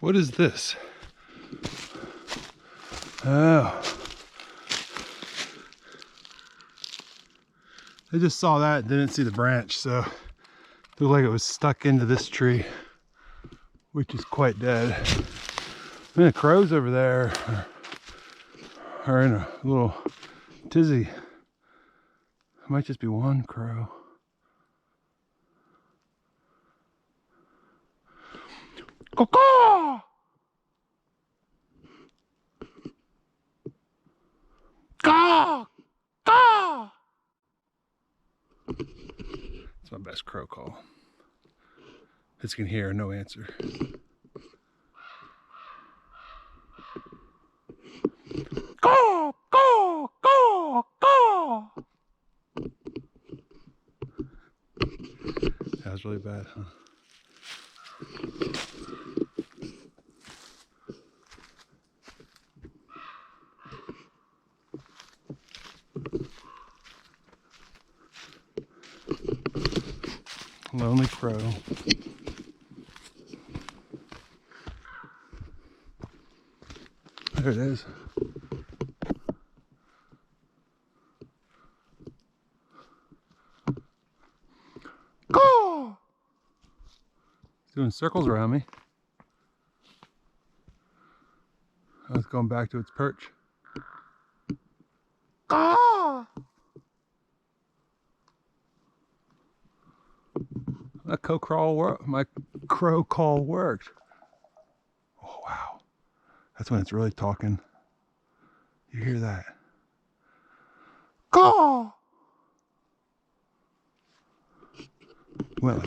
What is this? Oh. I just saw that, didn't see the branch, so it looked like it was stuck into this tree, which is quite dead. And the crows over there are in a little tizzy. It might just be one crow. Caw-caw! Caw! Caw! It's my best crow call. As you can hear, no answer. Caw! Caw! Caw! Caw! That was really bad, huh? Lonely crow. There it is. Caw! It's doing circles around me. Oh, it's going back to its perch. Caw! My crow call worked. Oh wow, that's when it's really talking. You hear that? Caw! Well,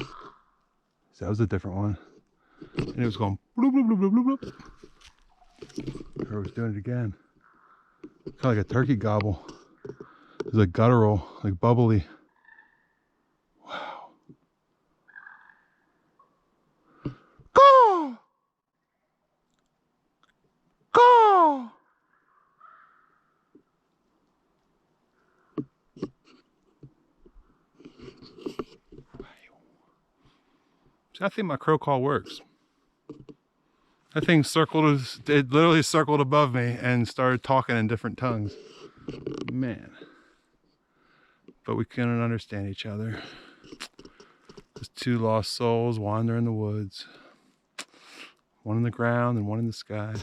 that was a different one, and it was going bloop bloop bloop bloop bloop. Or it was doing it again. Kind of like a turkey gobble. It was like guttural, like bubbly. Wow. Caw! Caw! I think my crow call works. That thing it literally circled above me and started talking in different tongues. Man. But we couldn't understand each other. Just two lost souls wandering the woods. One in the ground and one in the sky.